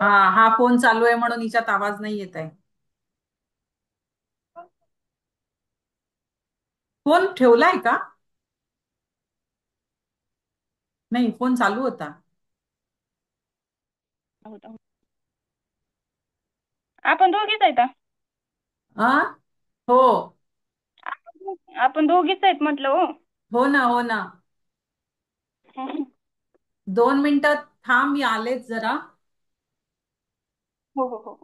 हा हा फोन चालू आहे म्हणून हिच्यात आवाज नाही येत आहे. फोन ठेवलाय का? नाही, फोन चालू होता. आहोत आहोत. आपण दोघीच आहेत का? आ हो. आपण दोघीच आहेत म्हटलं हो. हो ना, हो ना. 2 मिनिटं थांब, मी आलेच जरा. हो हो हो.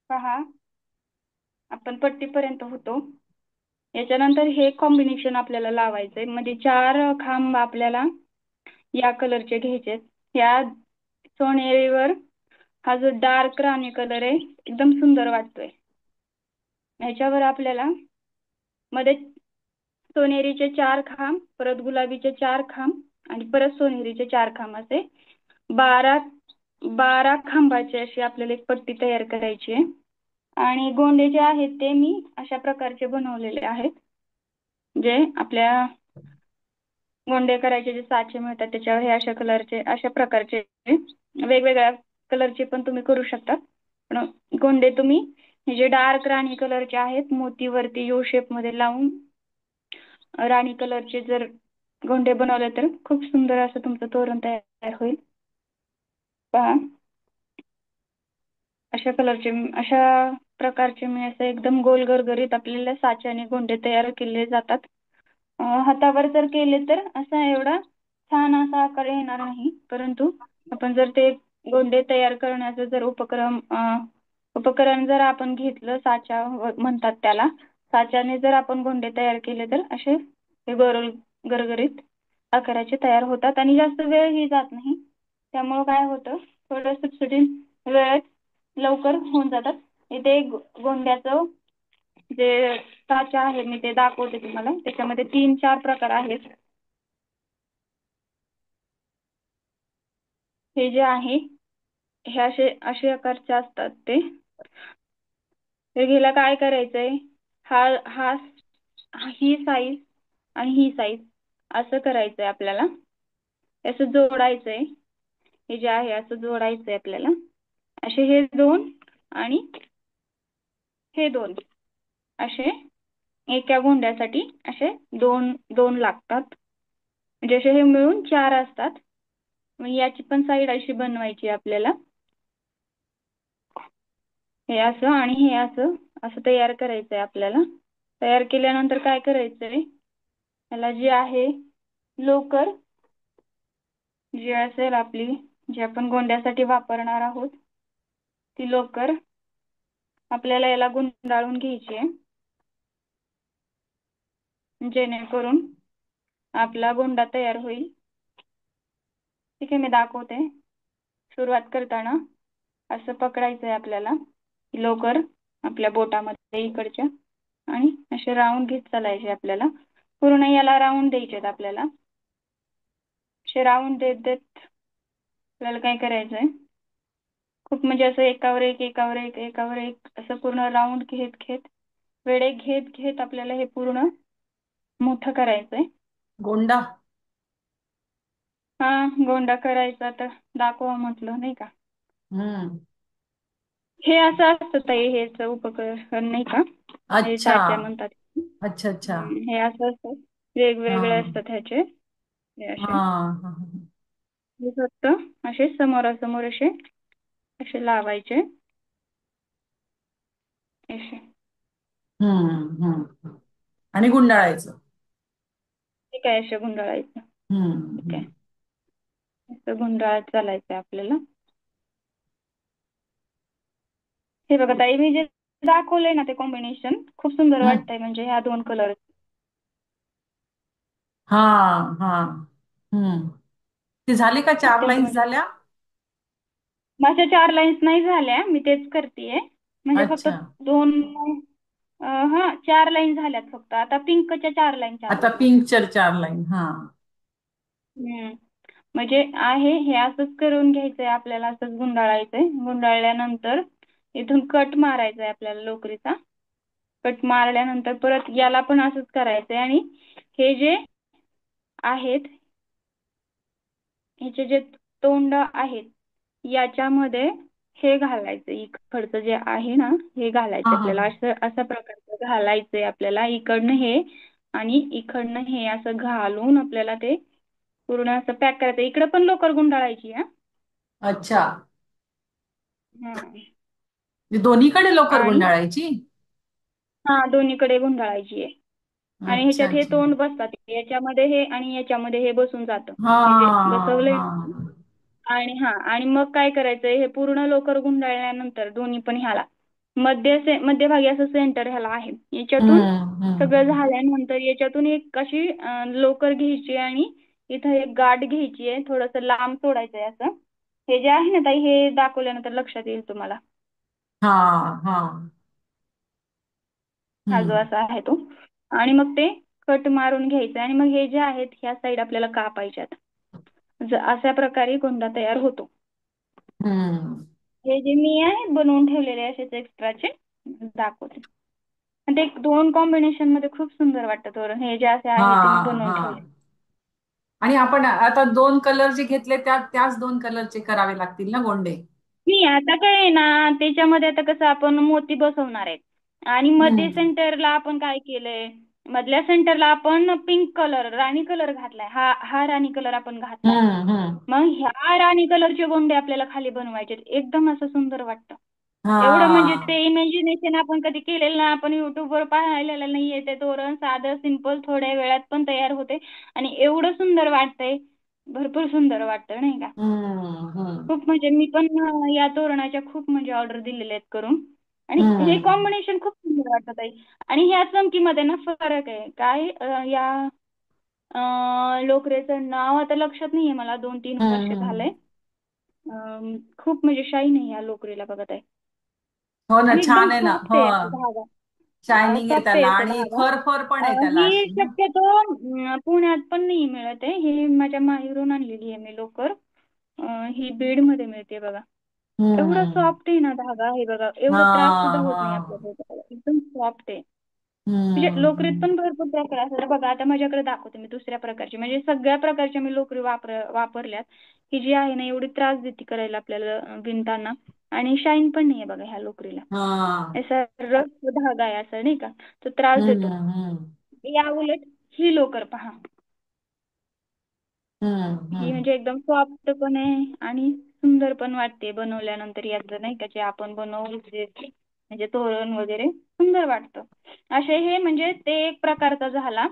पहा, आपण पट्टीपर्यंत होतो. याच्यानंतर हे कॉम्बिनेशन आपल्याला लावायचंय. म्हणजे 4 खांब आपल्याला या कलरचे घ्यायचे. या सोनेरीवर हा जो डार्क राणी कलर आहे, एकदम सुंदर वाटतोय. ह्याच्यावर आपल्याला मध्ये सोनेरीचे 4 खांब, परत गुलाबीचे 4 खांब आणि परत सोनेरीचे 4 खांब, असे 12 12 खांबाची अशी आपल्याला एक पट्टी तयार करायची आहे. आणि गोंडे जे आहेत ते मी अशा प्रकारचे बनवलेले आहेत. जे आपल्या गोंडे करायचे जे साचे मिळतात त्याच्यावर हे अशा कलरचे, अशा प्रकारचे वेगवेगळ्या कलरचे पण तुम्ही करू शकता. पण गोंडे तुम्ही हे जे डार्क राणी कलरचे आहेत, मोतीवरती यू शेप मध्ये लावून राणी कलरचे जर गोंडे बनवले तर खूप सुंदर असं तुमचं तोरण तयार होईल. पहा, अशा कलरचे, अशा प्रकारचे मी असं एकदम गोल गरगरीत आपल्याला साच्याने गोंडे तयार केले जातात. हातावर जर केले तर असा एवढा छान असा आकार येणार नाही, परंतु आपण जर ते गोंडे तयार करण्याचं जर उपकरण जर आपण घेतलं, साचा म्हणतात त्याला, साच्याने जर आपण गोंडे तयार केले तर असे हे गोल गरगरीत आकाराचे तयार होतात आणि जास्त वेळही जात नाही. त्यामुळं काय होतं, थोडं सुटसुटीत वेळेत लवकर होऊन जातात. इथे गोंड्याचं जे साचा आहे मी ते दाखवते तुम्हाला. त्याच्यामध्ये 3-4 प्रकार आहेत. हे जे आहे हे असे असे आकारचे असतात ते. तर हिला काय करायचंय, हा हा ही साईज आणि ही साईज असं करायचंय आपल्याला. असं जोडायचंय. हे जे आहे असं जोडायचंय आपल्याला. असे हे दोन आणि हे दोन असे एका गोंड्यासाठी असे दोन दोन लागतात. म्हणजे असे हे मिळून 4 असतात. मग याची पण साईड अशी बनवायची आपल्याला. हे असं आणि हे असं असं तयार करायचंय आपल्याला. तयार केल्यानंतर काय करायचंय, याला जी आहे लोकर जी असेल आपली, जी आपण गोंड्यासाठी वापरणार आहोत, ती लोकर आपल्याला याला गुंडाळून घ्यायची आहे. जेणेकरून आपला गोंडा तयार होईल. ठीक आहे, मी दाखवते. सुरुवात करताना असं पकडायचंय आपल्याला लोकर आपल्या बोटामध्ये इकडच्या, आणि असे राऊंड घेत चालायचे आपल्याला. पूर्ण याला राऊंड द्यायचे आपल्याला. असे राऊंड देत देत आपल्याला काय करायचंय, खूप म्हणजे असं एकावर एक एकावर एक एकावर एक असं पूर्ण राऊंड घेत घेत, वेळे घेत घेत आपल्याला हे पूर्ण मोठं करायचंय. गोंडा. हा, गोंडा करायचा तर दाखवा म्हटलं नाही का. हम्म. हे असं असतं ताई, हेच उपकरण नाही का, हे अच्छा. साच्या म्हणतात. अच्छा अच्छा. हे असं असतं, वेगवेगळे हा असतात ह्याचे हे हा असे. हा. हे फक्त असे समोरासमोर असे असे लावायचे असे. हम्म. आणि गुंडाळायचं. ठीक आहे, असे गुंडाळायचं. ठीक आहे, हम्म. असं गुंडाळत चालायचं आपल्याला. हे बघा ताई, मी जे दाखवलंय ना ते कॉम्बिनेशन खूप सुंदर हम्म. वाटतंय, म्हणजे ह्या दोन कलर. हा हा. हम्म. ती झाली का, 4 अत्यंत लाईन्स म्हणजे झाल्या? माझ्या 4 लाईन्स नाही झाल्या, मी तेच करतेय. म्हणजे फक्त अच्छा. दोन, हा 4 लाईन झाल्यात फक्त. आता पिंकच्या 4 लाईन चालू आता आहेत माझ्या. पिंकच्या 4 लाईन. हा. हम्म. म्हणजे आहे हे असंच करून घ्यायचंय आपल्याला, असंच गुंडाळायचंय. गुंडाळल्यानंतर इथून कट मारायचाय आपल्याला लोकरीचा. कट मारल्यानंतर परत याला पण असंच करायचंय, आणि हे जे आहेत, ह्याचे जे तोंड आहेत याच्यामध्ये हे घालायचं, इकडचं जे आहे ना हे हा घालायचं हा. आपल्याला. असं अशा प्रकारचं घालायचंय आपल्याला. इकडनं हे आणि इकडनं हे असं घालून आपल्याला ते पूर्ण असं पॅक करायचं. इकडं पण लोकर गुंडाळायची हा. अच्छा. हं. म्हणजे दोन्हीकडे लोकर आणि गुंडाळायची? हा, दोन्हीकडे गुंडाळायची आहे. आणि अच्छा ह्याच्यात हे अच्छा. तोंड बसतात, याच्यामध्ये हे आणि याच्यामध्ये हे बसून जातं. हा हे जे बसवलंय. हा. आणि हा, आणि मग काय करायचंय, हे पूर्ण लोकर गुंडाळल्यानंतर दोन्ही पण ह्याला मध्यभागी असं सेंटर ह्याला आहे. याच्यातून सगळं हम्म. झाल्यानंतर याच्यातून एक अशी लोकर घ्यायची, आणि इथं एक गाठ घ्यायची आहे. थोडस लांब सोडायचंय असं. हे जे आहे ना ताई, हे दाखवल्यानंतर लक्षात येईल तुम्हाला. हा हा. हा जो हम्म. असा आहे तो. आणि मग ते कट मारून घ्यायचं, आणि मग हे जे आहेत ह्या साईड आपल्याला कापायच्यात. अशा प्रकारे गोंडा तयार होतो. हम्म. हे जे मी आहे बनवून ठेवलेले असेच एक्स्ट्राचे दाखवते. आणि ते दोन कॉम्बिनेशन मध्ये खूप सुंदर वाटतं तोरण. हे जे असे हा आहे ते मी बनवून हा. ठेवले. आणि आपण आता 2 कलर जे घेतले, त्याच 2 कलरचे करावे लागतील ना गोंडे? मी आता काय आहे ना, त्याच्यामध्ये आता कसं आपण मोती बसवणार आहेत, आणि मध्ये हम्म. सेंटरला आपण काय केलंय, मधल्या सेंटरला आपण पिंक कलर राणी कलर घातलाय. हा हा राणी कलर आपण घातलाय. हम्म. मग ह्या राणी कलरचे गोंडे आपल्याला खाली बनवायचे. एकदम असं सुंदर वाटतं. एवढं म्हणजे हा. ते इमॅजिनेशन आपण कधी केलेलं ना, आपण युट्यूबवर पाहिलेलं नाहीये. ते तोरण साधं सिंपल थोड्या वेळात पण तयार होते, आणि एवढं सुंदर वाटतंय, भरपूर सुंदर वाटतं नाही का. हम्म. खूप म्हणजे मी पण या तोरणाच्या खूप म्हणजे ऑर्डर दिलेल्या आहेत करून. आणि हे हम्म. कॉम्बिनेशन खूप सुंदर वाटत आहे. आणि ह्या चमकीमध्ये ना फरक आहे काय, या लोकरेचं नाव आता लक्षात नाहीये मला, 2-3 वर्ष झालंय. हम्म. खूप म्हणजे शाईन आहे या लोकरीला, बघत आहे. हो ना, आणि एकदम छान आहे ना. सॉफ्ट हो. आहे असा धागा. शायनिंग आहे सॉफ्ट आहे त्याला, असा आणि धागा. फर पण आहे त्याला ही अशी ना. शक्यतो पुण्यात पण नाही मिळत आहे. हे माझ्या माहेरून आणलेली आहे मी लोकर. ही बीडमध्ये मिळते बघा. एवढा हम्म. सॉफ्ट आहे ना धागा, हे बघा हा एवढा त्रास सुद्धा होत नाही हा. आपल्या बोटाला. एकदम सॉफ्ट आहे. म्हणजे लोकरीत हम्म. पण भरपूर प्रकार असतात बघा. आता माझ्याकडे दाखवते मी दुसऱ्या प्रकारची, म्हणजे सगळ्या प्रकारच्या मी लोकरी वापरल्यात. ही जी आहे ना, एवढी त्रास देते करायला आपल्याला विणताना, आणि शाईन पण नाहीये बघा ह्या लोकरीला. हा. असा रफ धागा आहे असं नाही का, तो त्रास देतो. हम्म. या उलट ही लोकर पहा, ही हम्म. म्हणजे एकदम सॉफ्ट पण आहे, आणि सुंदर पण वाटते बनवल्यानंतर. याचं नाही का, जे आपण बनवू म्हणजे तोरण वगैरे सुंदर वाटतं. असे हे म्हणजे ते एक प्रकारचा झाला.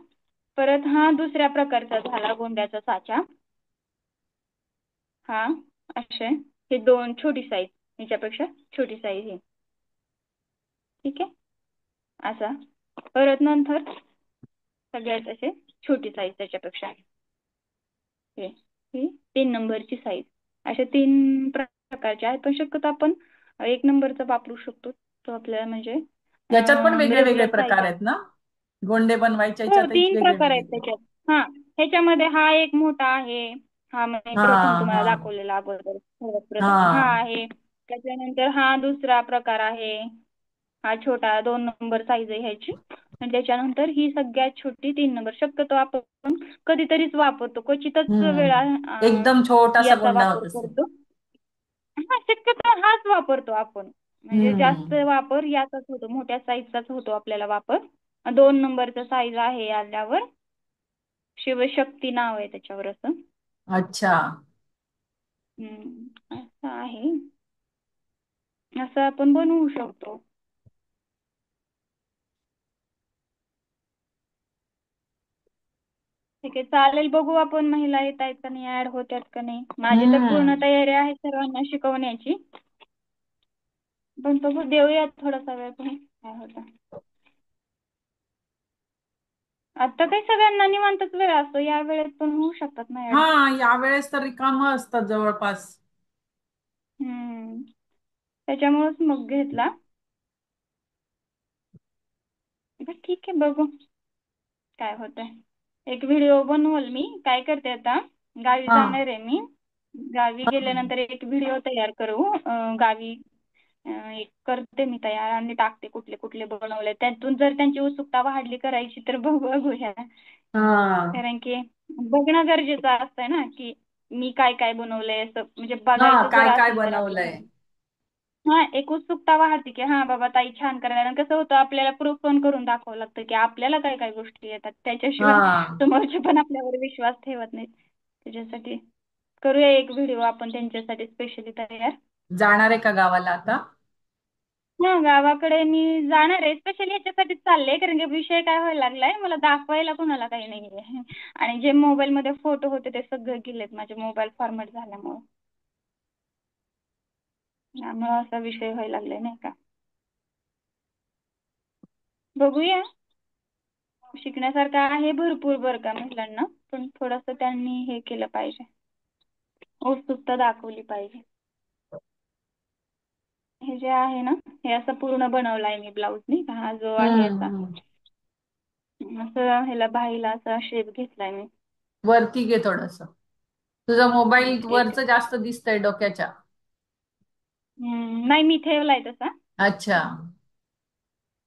परत हा दुसऱ्या प्रकारचा झाला गोंड्याचा साचा. हा असे हे दोन छोटी साईज, ह्याच्यापेक्षा छोटी साईज ही. ठीक आहे, असा. परत नंतर सगळ्यात असे छोटी साईज त्याच्यापेक्षा, ही 3 नंबरची साईज. अशा 3 प्रकारचे आहेत, पण शक्यतो आपण एक नंबरचा वापरू शकतो. तो आपल्याला म्हणजे याच्यात पण वेगळे वेगळे रेग्युलर साईज प्रकार आहे. आहेत ना? गोंडे बनवायच्या हो, याच्यातही 3 वेगळे प्रकार आहेत वेगळे. त्याच्यात. हा, ह्याच्यामध्ये हा एक मोठा आहे. हा मी हा प्रथम तुम्हाला हा दाखवलेला अगोदर सर्वात प्रथम हा हा. आहे. त्याच्यानंतर हा दुसरा प्रकार आहे. हा छोटा 2 नंबर साईज आहे ह्याची. आणि त्याच्यानंतर ही सगळ्यात छोटी 3 नंबर. शक्यतो आपण कधीतरीच वापरतो, क्वचितच वेळा एकदम छोटासा याचा गोंडा वापर होत असेल. करतो. हा, शक्यतो हाच वापरतो आपण. म्हणजे जास्त हम्म. वापर याचाच होतो, मोठ्या साईजचाच होतो आपल्याला वापर. 2 नंबरचा साईज आहे आल्यावर. शिवशक्ती नाव आहे त्याच्यावर असं. अच्छा. असं आहे. असं आपण बनवू शकतो. ठीक आहे, चालेल. बघू आपण महिला येत आहेत का नाही, ऍड होत्यात का नाही. माझी तर पूर्ण हम्म. तयारी आहे सर्वांना शिकवण्याची. पण बघू, देऊयात थोडासा वेळ पण काय होतं. आता काही सगळ्यांना निवांतच वेळ असतो, या वेळेत पण होऊ शकतात ना ऍड. हा, यावेळेस तर रिकाम असतात जवळपास. हम्म त्याच्यामुळेच मग घेतला. बरं, ठीक आहे, बघू काय होतंय. एक व्हिडिओ बनवल मी. काय करते आता, गावी हा जाणार आहे मी. गावी हा गेल्यानंतर एक व्हिडिओ तयार करू. गावी एक करते मी तयार आणि टाकते कुठले कुठले बनवले. त्यातून जर त्यांची उत्सुकता वाढली करायची तर बघूया. हा कारण की बघणं गरजेचं असतंय ना, की मी काय काय बनवलंय असं. म्हणजे हा. बघायचं जर काय काय असेल तर बनवलंय? आपल्याला हा एक उत्सुकता वाढते, की हा बाबा ताई छान करणार. आणि कसं होतं, आपल्याला प्रूफ पण करून दाखवावं लागतं की आपल्याला काय काय गोष्टी येतात. त्याच्याशिवाय हा. समोरचे पण आपल्यावर विश्वास ठेवत नाहीत. त्याच्यासाठी करूया एक व्हिडिओ आपण त्यांच्यासाठी स्पेशली तयार. जाणार आहे का गावाला आता? हा, गावाकडे मी जाणार आहे. स्पेशली याच्यासाठीच चालले, कारण की विषय काय व्हायला लागलाय, मला दाखवायला कोणाला काही नाहीये. आणि जे मोबाईल मध्ये फोटो होते ते सगळे गेलेत, माझे मोबाईल फॉर्मॅट झाल्यामुळे. त्यामुळे असा विषय व्हायला लागलाय नाही का. बघूया. शिकण्यासारखं आहे भरपूर बरं का महिलांना. पण थोडंसं त्यांनी हे केलं पाहिजे, उत्सुकता दाखवली पाहिजे. हे जे आहे ना, हे असं पूर्ण बनवलाय मी ब्लाऊज नाही का, हा जो आहे हम्म असा. हम्म. असं ह्याला बाहीला असा शेप घेतलाय मी. वरती घे थोडस. तुझा मोबाईल एक वरच जास्त दिसतंय डोक्याच्या. नाही, मी ठेवलाय तसा. अच्छा.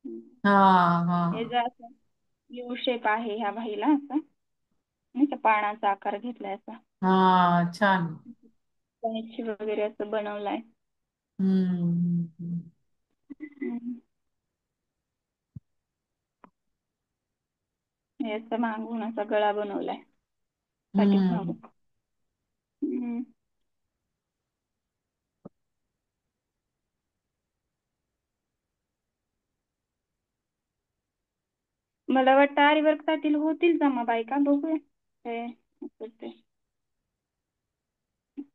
हम्म. हा हा हे जर असं यू शेप आहे ह्या बाहीला असा, नाही का, पानाचा आकार घेतलाय असा. हा. छान. कैची वगैरे असं बनवलाय. हम्म. हम्म. हे असं मागून असा गळा बनवलाय, हम्म. पाठीमागून. हम्म. मला वाटतं आरीवर्क साठी होतील जमा बायका. बघूया काय होतं ते.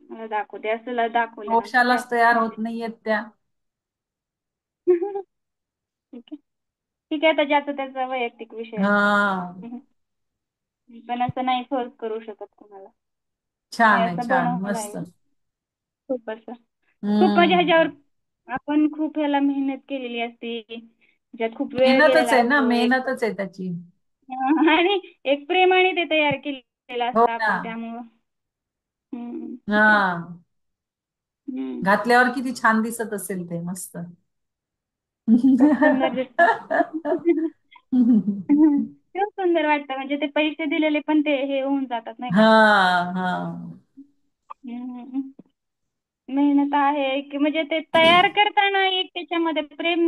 मला दाखवते, असं दाखवल्यानंतर वृक्षालाच जास्त तयार म्हणजे. होत नाहीयेत त्या. ठीक आहे. ठीक आहे, आता ज्याचा त्याचा वैयक्तिक विषय असतो. हा. मी पण असं नाही फोर्स करू शकत कोणाला. हे छान आहे, असं छान, बनवलंय मस्त. मी. खूप असं खूप म्हणजे ह्याच्यावर हम्म. आपण खूप ह्याला मेहनत केलेली असते. ज्यात खूप वेळ मेहनतच गेलेला आहे ना, असतो. मेहनतच आहे त्याची. आणि एक प्रेमाने ते तयार केलेलं हो असतं ना. आपण, त्यामुळं. ठीक आहे. हा. हम्म. घातल्यावर किती छान दिसत असेल ते, मस्त. खूप सुंदर दिसतं. खूप सुंदर वाटतं, म्हणजे ते पैसे दिलेले पण ते हे होऊन जातात नाही का. हा हा. हम्म. मेहनत आहे की, म्हणजे ते तयार करताना एक त्याच्यामध्ये प्रेम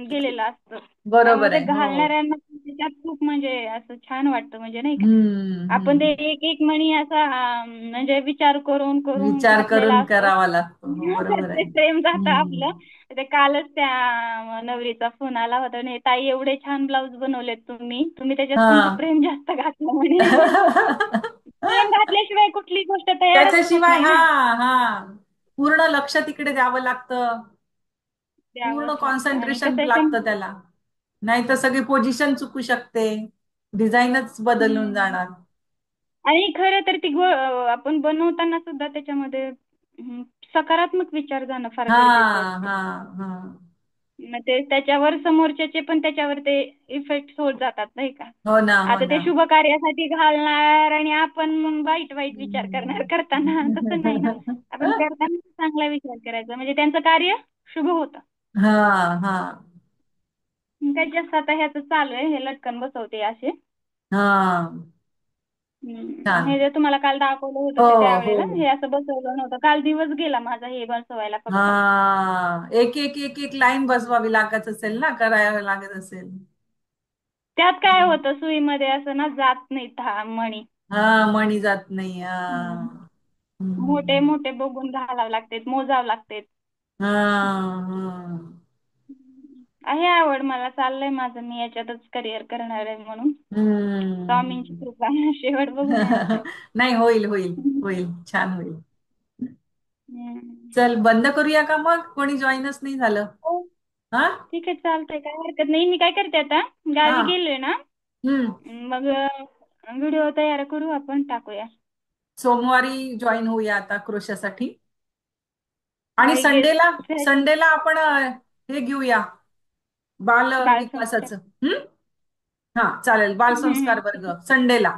गेलेलं असतं. त्यामुळे बरोबर ते आहे. हो. घालणाऱ्यांना त्याच्यात खूप म्हणजे असं छान वाटतं, म्हणजे नाही का. आपण ते हम्म. एक एक मणी असा म्हणजे विचार करून करून विचार घातलेला करून असतो. करावा लागतो. हो, तर बरोबर आहे. ते प्रेम जातं आपलं. हम्म. ते कालच त्या नवरीचा फोन आला होता, आणि ताई एवढे छान ब्लाऊज बनवलेत तुम्ही तुम्ही त्याच्यात तुमचं हा. प्रेम जास्त घातलं म्हणे. प्रेम घातल्याशिवाय कुठली गोष्ट तयारच होत त्याच्याशिवाय नाही हा ना. हा, पूर्ण लक्ष तिकडे द्यावं लागतं. पूर्ण द्यावंच लागतं. आणि कॉन्सन्ट्रेशन कसं आहे लागतं त्याला. नाही तर सगळी पोझिशन चुकू शकते. डिझाईनच बदलून हम्म. जाणार. आणि खरं तर ती आपण बनवताना सुद्धा त्याच्यामध्ये सकारात्मक विचार जाणं फार हा गरजेचं असते. हा हा. मग ते त्याच्यावर समोरच्याचे पण त्याच्यावर ते इफेक्ट होत जातात नाही का. हो ना, हो आता ते ना. शुभ कार्यासाठी घालणार आणि आपण वाईट वाईट विचार करणार करताना तसं नाही ना. आपण करताना चांगला विचार करायचा म्हणजे त्यांचं कार्य शुभ होतं. हा हा काही जास्त आता ह्याच चालू आहे हे लटकन बसवते असे. हा. छान. हे जे तुम्हाला काल दाखवलं होतं हो ते हो. त्यावेळेला हे असं बसवलं नव्हतं. काल दिवस गेला माझा हे बसवायला फक्त. हा, एक एक एक एक लाईन बसवावी लागत असेल ना, करायला लागत असेल. त्यात काय होतं सुईमध्ये असं ना जात नाहीत हा मणी. हा, मणी जात नाही. हा. हम्म. मोठे हम्म. मोठे बघून घालावे लागतात मोजावे लागतात. हा हा. आहे आवड मला चाललंय माझं मी याच्यातच करिअर करणार आहे म्हणून. स्वामींची हम्म. कृपा शेवट बघूया आता. नाही, होईल होईल होईल, छान होईल. हम्म. चल, बंद करूया का मग? कोणी जॉईनच नाही झालं. हो हा ठीक आहे चालतंय काय हरकत नाही. मी काय करते आता हा. गावी गेलोय ना हम्म. मग व्हिडिओ तयार करू आपण टाकूया. सोमवारी जॉईन होऊया आता क्रोशासाठी. आणि आय गेस संडेला संडेला आपण हे घेऊया, बाल बाळ संस्कार. विकासाचं. हा, चालेल. बालसंस्कार वर्ग संडेला.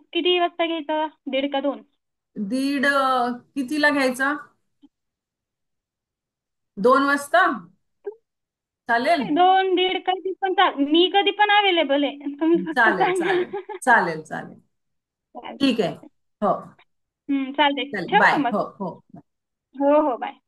किती वाजता घ्यायचं 1:30 का 2? दीड कितीला घ्यायचा? 2 वाजता चालेल. 2-1:30 कधी पण मी कधी पण अवेलेबल आहे तुम्ही फक्त चालेल सांगा. चालेल चालेल चालेल. चालतंय ठीक आहे. चालतंय. हो. चालतंय चल, ठेवू का बाय. मग. हो हो. हो हो बाय.